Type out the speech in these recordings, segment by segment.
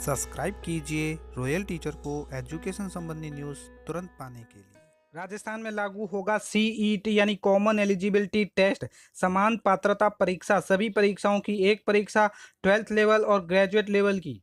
Subscribe कीजिए royal teacher को education संबंधी न्यूज़ तुरंत पाने के लिए। राजस्थान में लागू होगा सीईटी यानी कॉमन एलिजिबिलिटी टेस्ट। समान पात्रता परीक्षा, सभी परीक्षाओं की एक परीक्षा 12th लेवल और ग्रेजुएट लेवल की।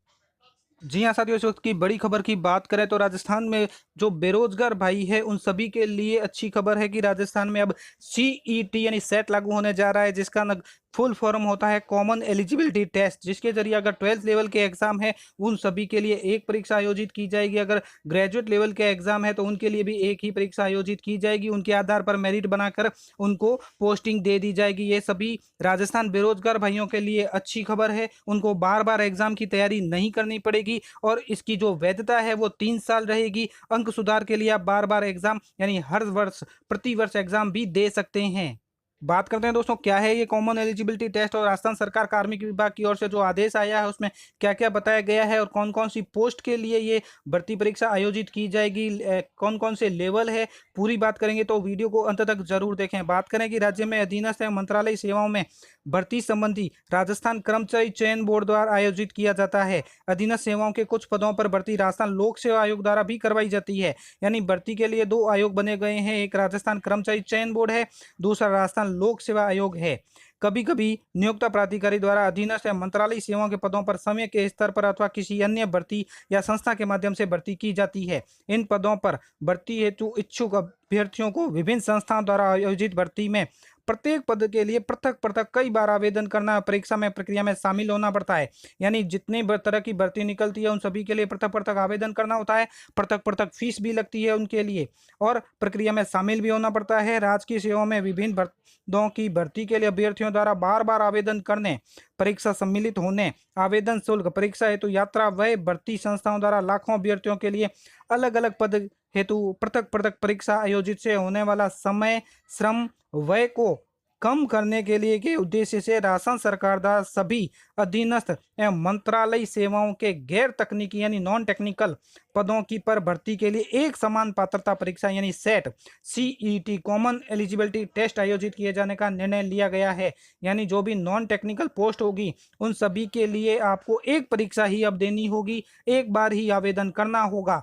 जी हाँ साथियों, इस वक्त की बड़ी खबर की बात करें तो राजस्थान में जो बेरोजगार भाई है उन सभी के लिए अच्छी खबर है कि राजस्थान में अब सीईटी यानी सेट लागू होने जा रहा है, जिसका फुल फॉर्म होता है कॉमन एलिजिबिलिटी टेस्ट, जिसके जरिए अगर 12th लेवल के एग्जाम है उन सभी के लिए एक परीक्षा आयोजित की जाएगी। अगर ग्रेजुएट लेवल के एग्जाम है तो उनके लिए भी एक ही परीक्षा आयोजित की जाएगी। उनके आधार पर मेरिट बनाकर उनको पोस्टिंग दे दी जाएगी। ये सभी राजस्थान बेरोजगार भाइयों के लिए अच्छी खबर है। उनको बार बार एग्जाम की तैयारी नहीं करनी पड़ेगी और इसकी जो वैधता है वो 3 साल रहेगी। अंक सुधार के लिए आप बार बार एग्जाम यानी हर वर्ष प्रति वर्ष एग्जाम भी दे सकते हैं। बात करते हैं दोस्तों, क्या है ये कॉमन एलिजिबिलिटी टेस्ट और राजस्थान सरकार कार्मिक विभाग की ओर से जो आदेश आया है उसमें क्या क्या बताया गया है और कौन कौन सी पोस्ट के लिए ये भर्ती परीक्षा आयोजित की जाएगी, कौन कौन से लेवल है, पूरी बात करेंगे तो वीडियो को अंत तक जरूर देखें। बात करें कि राज्य में अधीनस्थ एवं मंत्रालय सेवाओं में भर्ती संबंधी राजस्थान कर्मचारी चयन बोर्ड द्वारा आयोजित किया जाता है। अधीनस्थ सेवाओं के कुछ पदों पर भर्ती राजस्थान लोक सेवा आयोग द्वारा भी करवाई जाती है। यानी भर्ती के लिए 2 आयोग बने गए हैं, एक राजस्थान कर्मचारी चयन बोर्ड है, दूसरा राजस्थान लोक सेवा आयोग है। कभी कभी नियोक्ता प्राधिकारी द्वारा अधीनस्थ या मंत्रालय सेवाओं के पदों पर समय के स्तर पर अथवा किसी अन्य भर्ती या संस्था के माध्यम से भर्ती की जाती है। इन पदों पर भर्ती हेतु इच्छुक अभ्यर्थियों को विभिन्न संस्थाओं द्वारा आयोजित भर्ती में प्रत्येक पद के लिए पृथक पृथक कई बार आवेदन करना, परीक्षा में प्रक्रिया में शामिल होना पड़ता है। यानी जितनी तरह की भर्ती निकलती है उन सभी के लिए पृथक पृथक आवेदन करना होता है, पृथक पृथक फीस भी लगती है उनके लिए और प्रक्रिया में शामिल भी होना पड़ता है। राजकीय सेवाओं में विभिन्न पदों की भर्ती के लिए अभ्यर्थियों द्वारा बार बार आवेदन करने, परीक्षा सम्मिलित होने, आवेदन शुल्क, परीक्षा हेतु यात्रा व्यय, भर्ती संस्थाओं द्वारा लाखों अभ्यर्थियों के लिए अलग अलग पद हेतु पृथक पृथक परीक्षा आयोजित से होने वाला समय, श्रम, व्यय को कम करने के लिए के उद्देश्य से राजस्थान सरकार द्वारा सभी अधीनस्थ एवं मंत्रालय सेवाओं के गैर तकनीकी यानी नॉन टेक्निकल पदों की पर भर्ती के लिए एक समान पात्रता परीक्षा यानी set CET common eligibility test आयोजित किए जाने का निर्णय लिया गया है। यानी जो भी नॉन टेक्निकल पोस्ट होगी उन सभी के लिए आपको एक परीक्षा ही अब देनी होगी, एक बार ही आवेदन करना होगा।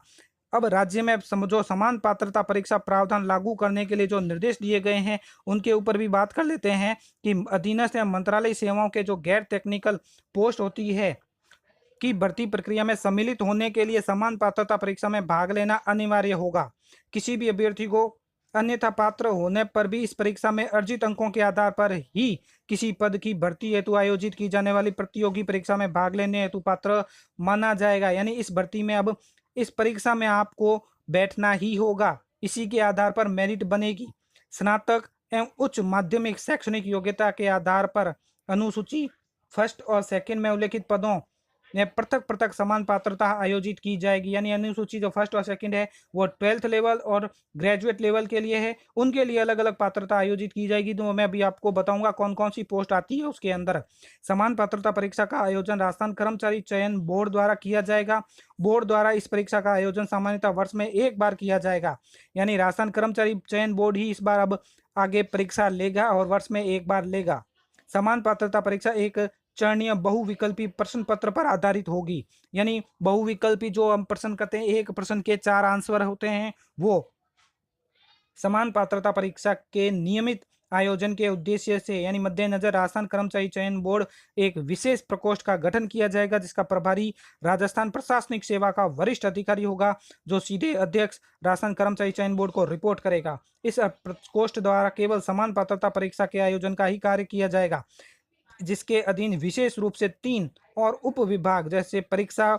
अब राज्य में समझो समान पात्रता परीक्षा प्रावधान लागू करने के लिए जो निर्देश दिए गए हैं उनके ऊपर भी बात कर लेते हैं कि अधीनस्थ या मंत्रालय सेवाओं के जो गैर टेक्निकल पोस्ट होती है की भर्ती प्रक्रिया में सम्मिलित होने के लिए समान पात्रता परीक्षा में भाग लेना अनिवार्य होगा। किसी भी अभ्यर्थी को अन्यथा पात्र होने पर भी इस परीक्षा में अर्जित अंकों के आधार पर ही किसी पद की भर्ती हेतु आयोजित की जाने वाली प्रतियोगी परीक्षा में भाग लेने हेतु पात्र माना जाएगा। यानी इस भर्ती में अब इस परीक्षा में आपको बैठना ही होगा, इसी के आधार पर मेरिट बनेगी। स्नातक एवं उच्च माध्यमिक शैक्षणिक योग्यता के आधार पर अनुसूची फर्स्ट और सेकंड में उल्लेखित पदों में पृथक पृथक समान पात्रता आयोजित की जाएगी। यानी अनुसूची जो फर्स्ट और सेकंड है वो 12th लेवल और ग्रेजुएट लेवल के लिए है, उनके लिए अलग अलग पात्रता आयोजित की जाएगी। तो मैं अभी आपको बताऊंगा कौन कौन सी पोस्ट आती है उसके अंदर। समान पात्रता परीक्षा का आयोजन राजस्थान कर्मचारी चयन बोर्ड द्वारा किया जाएगा। बोर्ड द्वारा इस परीक्षा का आयोजन सामान्यतः वर्ष में एक बार किया जाएगा। यानी राजस्थान कर्मचारी चयन बोर्ड ही इस बार अब आगे परीक्षा लेगा और वर्ष में एक बार लेगा। समान पात्रता परीक्षा एक चरणीय बहुविकल्पी प्रश्न पत्र पर आधारित होगी। यानी बहुविकल्पी जो हम प्रश्न करते हैं, एक प्रश्न के 4 आंसर होते हैं, वो समान पात्रता परीक्षा के नियमित आयोजन के उद्देश्य से यानी मद्देनजर राजस्थान कर्मचारी चयन बोर्ड एक विशेष प्रकोष्ठ का गठन किया जाएगा, जिसका प्रभारी राजस्थान प्रशासनिक सेवा का वरिष्ठ अधिकारी होगा, जो सीधे अध्यक्ष राजस्थान कर्मचारी चयन बोर्ड को रिपोर्ट करेगा। इस प्रकोष्ठ द्वारा केवल समान पात्रता परीक्षा के आयोजन का ही कार्य किया जाएगा, जिसके अधीन विशेष रूप से 3 और उप विभाग जैसे परीक्षा,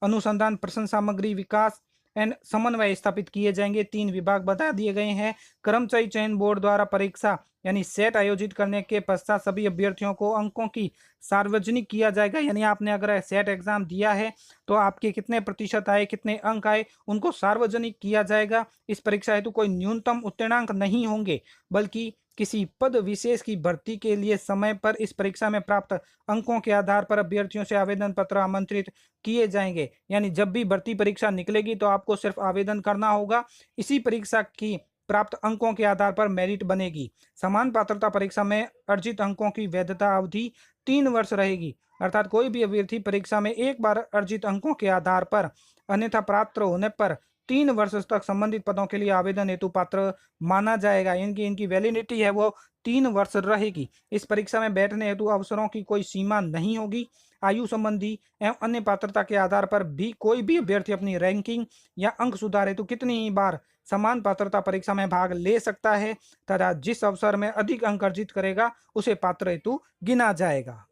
अनुसंधान, प्रश्न सामग्री विकास एंड समन्वय स्थापित किए जाएंगे। 3 विभाग बता दिए गए हैं। कर्मचारी चयन बोर्ड द्वारा परीक्षा यानी सेट आयोजित करने के पश्चात सभी अभ्यर्थियों को अंकों की सार्वजनिक किया जाएगा। यानी आपने अगर सेट एग्जाम दिया है तो आपके कितने प्रतिशत आए, कितने अंक आए, उनको सार्वजनिक किया जाएगा। इस परीक्षा हेतु कोई न्यूनतम उत्तीर्णांक नहीं होंगे, बल्कि किसी पद विशेष की भर्ती के लिए समय पर इस परीक्षा में प्राप्त अंकों के आधार पर अभ्यर्थियों से आवेदन पत्र आमंत्रित किए जाएंगे। यानी जब भी भर्ती परीक्षा निकलेगी तो आपको सिर्फ आवेदन करना होगा, इसी परीक्षा की प्राप्त अंकों के आधार पर मेरिट बनेगी। समान पात्रता परीक्षा में अर्जित अंकों की वैधता अवधि 3 वर्ष रहेगी। अर्थात कोई भी अभ्यर्थी परीक्षा में एक बार अर्जित अंकों के आधार पर अन्यथा पात्र होने पर 3 वर्ष तक संबंधित पदों के लिए आवेदन हेतु पात्र माना जाएगा। इनकी वैलिडिटी है वो 3 वर्ष रहेगी। इस परीक्षा में बैठने हेतु अवसरों की कोई सीमा नहीं होगी। आयु संबंधी एवं अन्य पात्रता के आधार पर भी कोई भी अभ्यर्थी अपनी रैंकिंग या अंक सुधार हेतु कितनी ही बार समान पात्रता परीक्षा में भाग ले सकता है तथा जिस अवसर में अधिक अंक अर्जित करेगा उसे पात्र हेतु गिना जाएगा।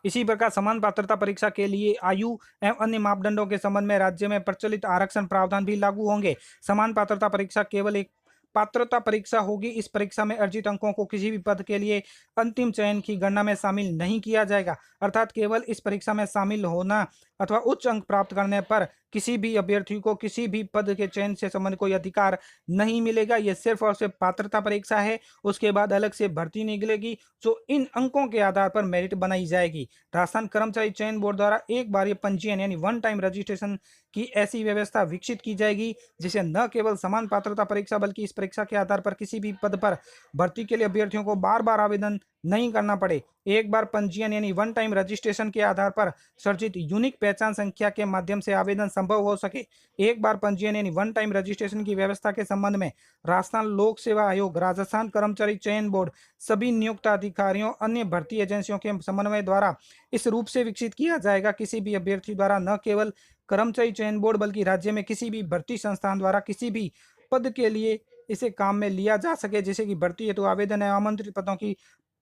इसी प्रकार समान पात्रता परीक्षा के लिए आयु एवं अन्य मापदंडों के संबंध में राज्य में प्रचलित आरक्षण प्रावधान भी लागू होंगे। समान पात्रता परीक्षा केवल एक पात्रता परीक्षा होगी। इस परीक्षा में अर्जित अंकों को किसी भी पद के लिए अंतिम चयन की गणना में शामिल नहीं किया जाएगा। अर्थात केवल इस परीक्षा में शामिल होना अथवा उच्च अंक प्राप्त करने पर किसी भी अभ्यर्थी को किसी भी पद के चयन से संबंधित कोई अधिकार नहीं मिलेगा। यह सिर्फ और सिर्फ पात्रता परीक्षा है। उसके बाद अलग से भर्ती निकलेगी जो इन अंकों के आधार पर मेरिट बनाई जाएगी। राजस्थान कर्मचारी चयन बोर्ड द्वारा एक बार पंजीयन यानी वन टाइम रजिस्ट्रेशन की ऐसी व्यवस्था विकसित की जाएगी जिसे न केवल समान पात्रता परीक्षा बल्कि इस परीक्षा के आधार पर किसी भी पद पर भर्ती के लिए अभ्यर्थियों को बार बार आवेदन नहीं करना पड़े। एक बार पंजीयन यानी वन टाइम रजिस्ट्रेशन के आधार पर सर्जित यूनिक पहचान संख्या के माध्यम से आवेदन संभव हो सके। एक बार पंजीयन यानी वन टाइम रजिस्ट्रेशन की व्यवस्था के संबंध में राजस्थान लोक सेवा आयोग, राजस्थान कर्मचारी चयन बोर्ड, सभी नियुक्त अधिकारियों, अन्य भर्ती एजेंसियों के समन्वय द्वारा इस रूप से विकसित किया जाएगा। किसी भी अभ्यर्थी द्वारा न केवल कर्मचारी चयन बोर्ड बल्कि राज्य में किसी भी भर्ती संस्थान द्वारा किसी भी पद के लिए इसे काम में लिया जा सके, जैसे कि भर्ती हेतु आवेदन एवं आमंत्रित पदों की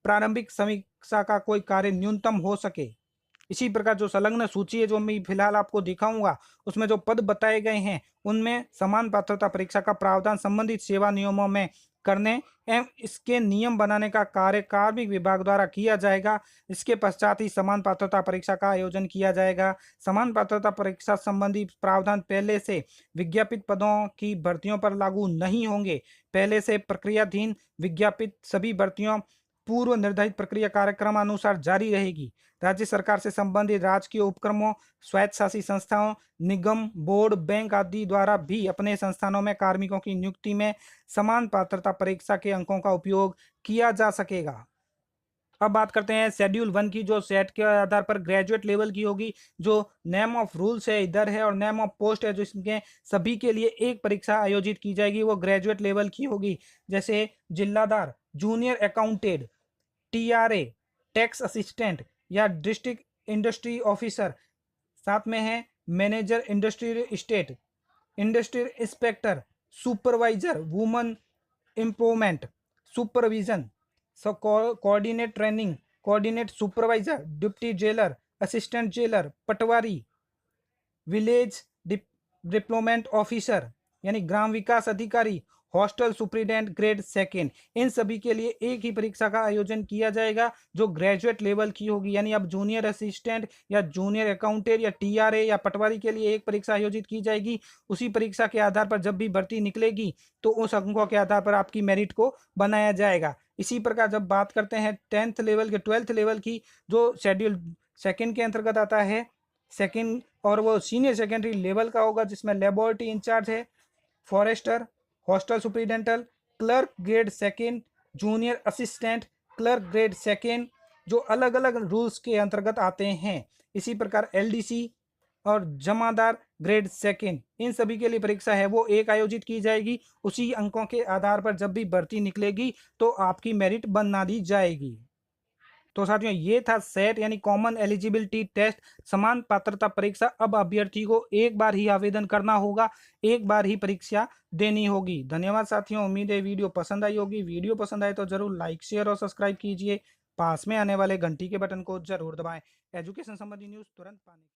प्रारंभिक समीक्षा का कोई कार्य न्यूनतम हो सके। इसी प्रकार जो संलग्न सूची है जो मैं फिलहाल आपको दिखाऊंगा उसमें जो पद बताए गए हैं उनमें समान पात्रता परीक्षा का प्रावधान संबंधित सेवा नियमों में करने एवं इसके नियम बनाने का कार्य कार्मिक विभाग द्वारा किया जाएगा। इसके पश्चात ही समान पात्रता परीक्षा का आयोजन किया जाएगा। समान पात्रता परीक्षा संबंधी प्रावधान पहले से विज्ञापित पदों की भर्तियों पर लागू नहीं होंगे। पहले से प्रक्रियाधीन विज्ञापित सभी भर्तियों पूर्व निर्धारित प्रक्रिया कार्यक्रम अनुसार जारी रहेगी। राज्य सरकार से संबंधित राजकीय उपक्रमों, स्वायत्तशासी संस्थाओं, निगम, बोर्ड, बैंक आदि द्वारा भी अपने संस्थानों में कार्मिकों की नियुक्ति में समान पात्रता परीक्षा के अंकों का उपयोग किया जा सकेगा। अब बात करते हैं शेड्यूल 1 की, जो सेट के आधार पर ग्रेजुएट लेवल की होगी। जो नेम ऑफ रूल्स है इधर है और नेम ऑफ पोस्ट है जो इसके सभी के लिए एक परीक्षा आयोजित की जाएगी, वो ग्रेजुएट लेवल की होगी। जैसे जिल्लादार, junior accountant, TRA, tax assistant या डिस्ट्रिक्ट इंडस्ट्री ऑफिसर। साथ में है manager industrial state, industrial inspector, supervisor, woman empowerment, supervision, coordinate training, coordinate supervisor, deputy jailer, assistant jailer, patwari, village development officer यानी ग्राम विकास अधिकारी, हॉस्टल सुप्रीडेंट ग्रेड सेकेंड। इन सभी के लिए एक ही परीक्षा का आयोजन किया जाएगा जो ग्रेजुएट लेवल की होगी। यानी अब जूनियर असिस्टेंट या जूनियर अकाउंटेंट या टीआरए या पटवारी के लिए एक परीक्षा आयोजित की जाएगी। उसी परीक्षा के आधार पर जब भी भर्ती निकलेगी तो उस अंकों के आधार पर आपकी मेरिट को बनाया जाएगा। इसी प्रकार जब बात करते हैं 10th लेवल के 12th लेवल की, जो शेड्यूल 2 के अंतर्गत आता है सेकेंड, और वो सीनियर सेकेंडरी लेवल का होगा जिसमें लेबोरेटरी इंचार्ज है, forester, hostel superintendent, clerk grade second, junior assistant, clerk grade second, जो अलग अलग रूल्स के अंतर्गत आते हैं। इसी प्रकार एलडीसी और जमादार ग्रेड सेकेंड, इन सभी के लिए परीक्षा है वो एक आयोजित की जाएगी। उसी अंकों के आधार पर जब भी भर्ती निकलेगी तो आपकी मेरिट बना दी जाएगी। तो साथियों ये था सेट यानी कॉमन एलिजिबिलिटी टेस्ट, समान पात्रता परीक्षा। अब अभ्यर्थी को एक बार ही आवेदन करना होगा, एक बार ही परीक्षा देनी होगी। धन्यवाद साथियों, उम्मीद है वीडियो पसंद आई होगी। वीडियो पसंद आए तो जरूर लाइक, शेयर और सब्सक्राइब कीजिए। पास में आने वाले घंटी के बटन को जरूर दबाएं एजुकेशन संबंधी न्यूज़ तुरंत पाने